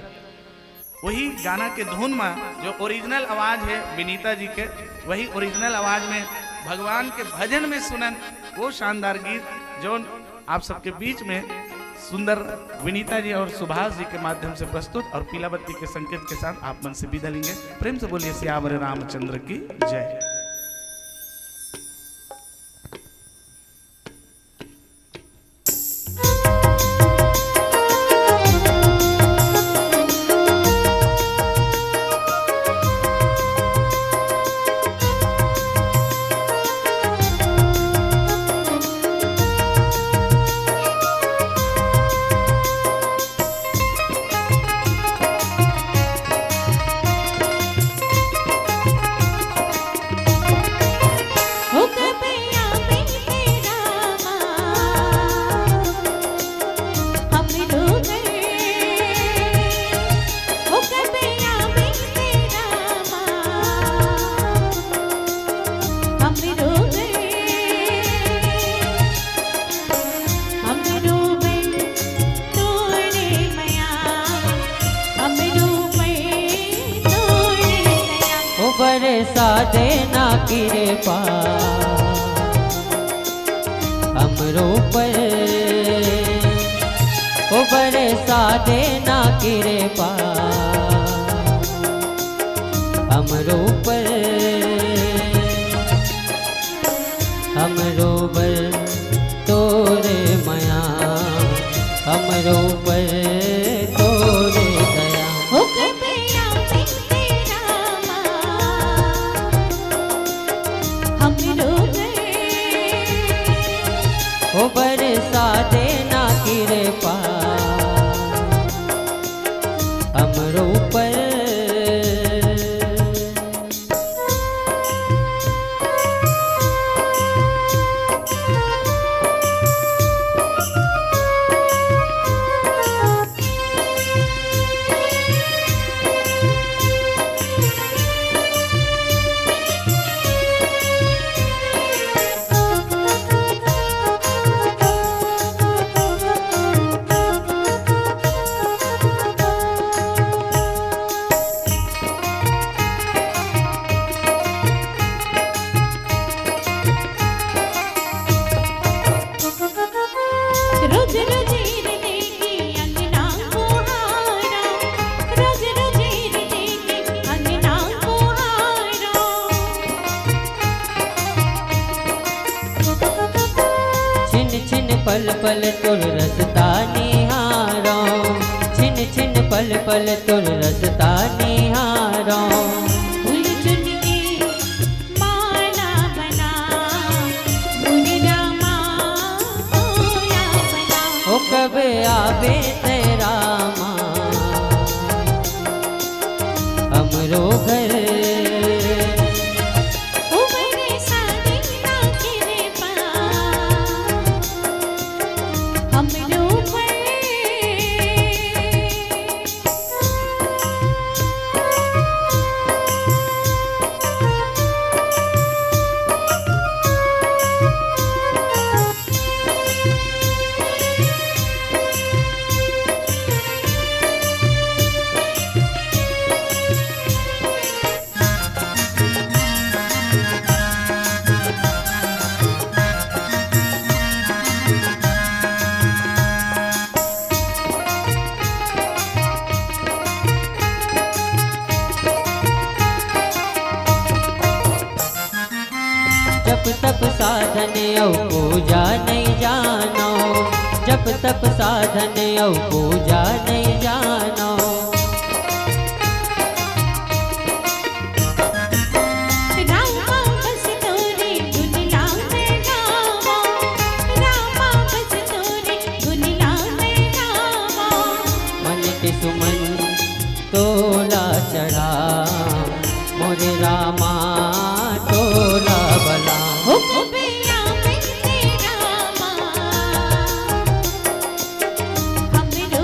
वही गाना के धुन में जो ओरिजिनल आवाज है विनीता जी के, वही ओरिजिनल आवाज में भगवान के भजन में सुनन, वो शानदार गीत जो आप सबके बीच में सुंदर विनीता जी और सुभाष जी के माध्यम से प्रस्तुत और पीला बत्ती के संकेत के साथ आप मन से विदा लेंगे। प्रेम से बोलिए सियावर रामचंद्र की जय। बरसा देना कृपा हमरो पर, ओ बरसा देना कृपा हमरो पर, हमरो पर तोरे मया, हमरो पर तोरे दया। हो कबे आवे तेरा हमरो ओ बरसा देना कृपा हमरो पर। रोज रोजेर देगी अंगना कुहारा, रोज रोजेर देगी अंगना कुहारा। छिन छिन पल पल तुर रसता निहारो, छिन छिन पल पल तुर रसता निहारो। फूल चुन के माला बना, मुनि रामा भोला बना। ओ कब आवे तेरा माँ हमरो घर, ओ बरसा देना कृपा हमरो पर। जप तप साधन औ पूजा नहीं जानो, जप तप साधन औ पूजा नहीं जानो। रामा बस तोरे गुनला में गावा, रामा बस तोरे गुनला में गावा। मन के सुमन तोला चढ़ा, मोरे रामा तोला बला। हो कबे आवे तेरा हमरो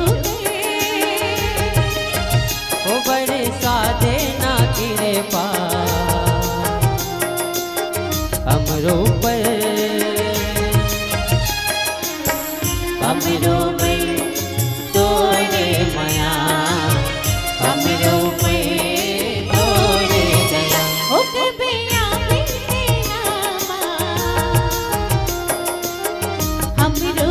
ओ बरसा देना कृपा हमरो पर, हमरो पर तोरे मया, हमरो पर तोरे दया। हो कबे आवे तेरा हमरो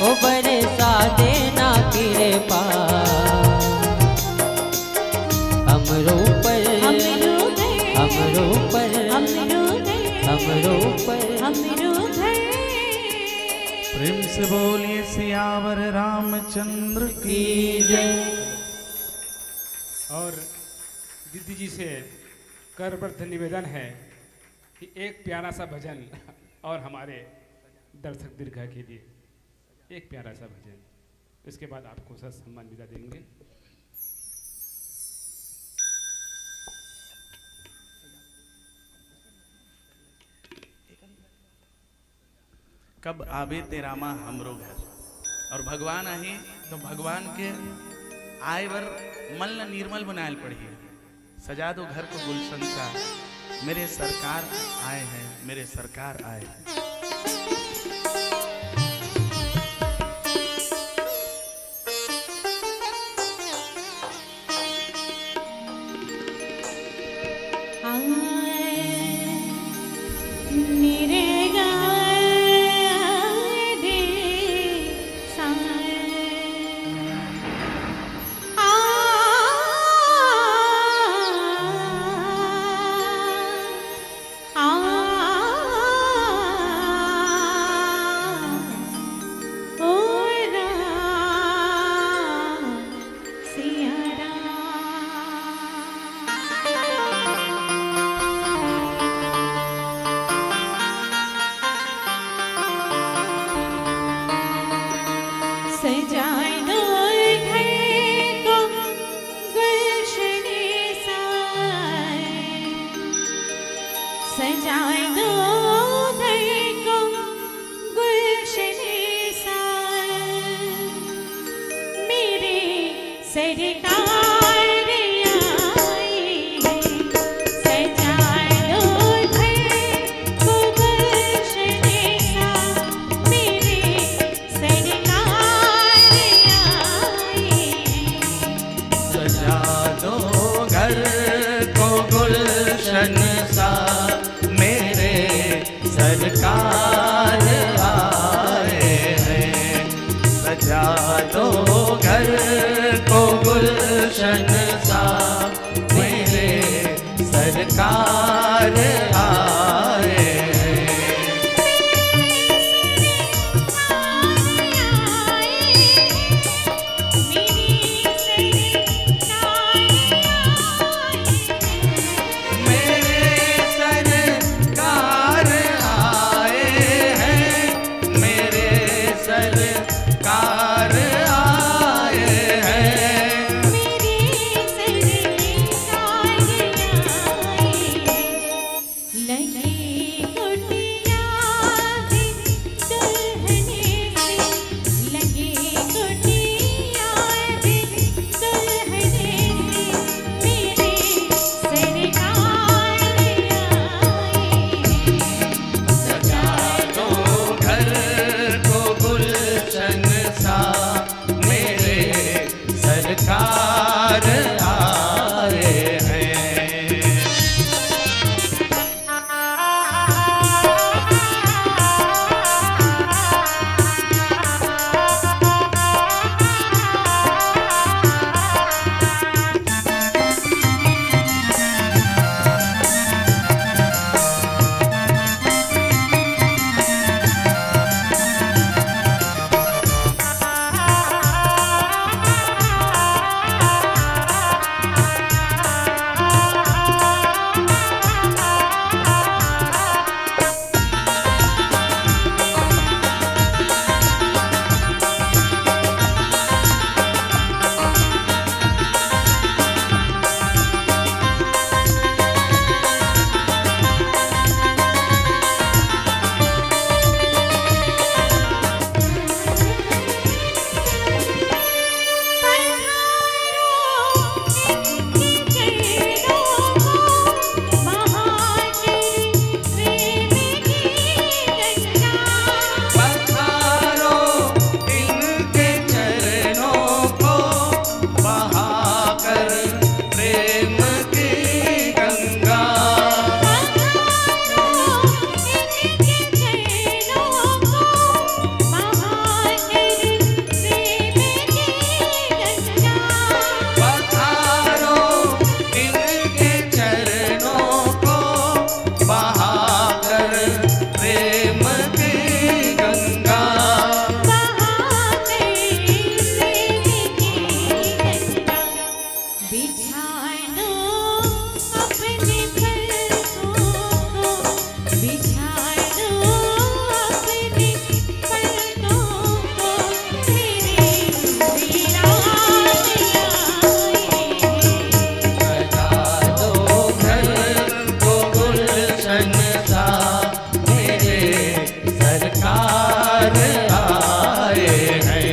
ओ बरसा देना कृपा हमरो पर, हमरो हमरो पर, हमरो हमरो पर। हमरो घर। प्रेम से बोलिए सियावर रामचंद्र की की जय। और दीदी जी से करबद्ध निवेदन है कि एक प्यारा सा भजन और हमारे दर्शक दीर्घा के लिए एक प्यारा सा भजन, इसके बाद आपको सर सम्मान विदा देंगे। कब आवे तेरा माँ हमरो घर, और भगवान आहे तो भगवान के आए बर मल निर्मल बनायल पड़ी, सजा दो घर को गुलशन सा, मेरे सरकार आए हैं, मेरे सरकार आए हैं। सजाए दो घर को गुलशने सा मेरे सरकार आए हैं सजाए दो घर को गुलशने सा मेरे सरकार आए हैं सजा दो घर को गुलशन सा मेरे सरकार आए हैं सजा दो घर को गुलशन सा मेरे सरकार आए हैं मेरे सरकार आए हैं मेरे सरकार आए हैं सजा दो घर को गुलशन सा मेरे सरकार आए हैं पधारो इनके चरणों को बहाकर प्रेम की गंगा पधारो इनके चरणों को बहाकर प्रेम की गंगा बिछानो अपने पलकों को बिछानो अपने पलकों को मेरे वीरान सजा दो घर को गुलशन सा मेरे सरकार आए हैं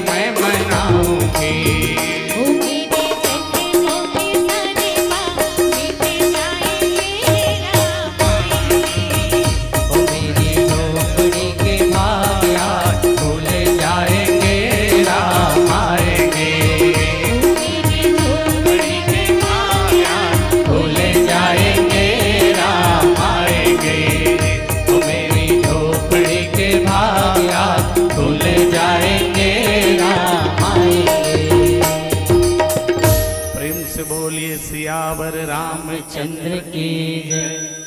मैं मनाऊंगी। ओ मेरे जन्मों के सारे पाप मिट जाएंगे राम आएंगे। ओ मेरी झोपड़ी के भाग आज खुल जाएंगे राम आएंगे। मेरी झोपड़ी के भाग आज खुल जाएंगे राम आएंगे। ओ मेरी झोपड़ी के भाग आज खुल जाएंगे राम आएंगे। प्रेम से बोलिए सियावर रामचंद्र चंद्र की जय।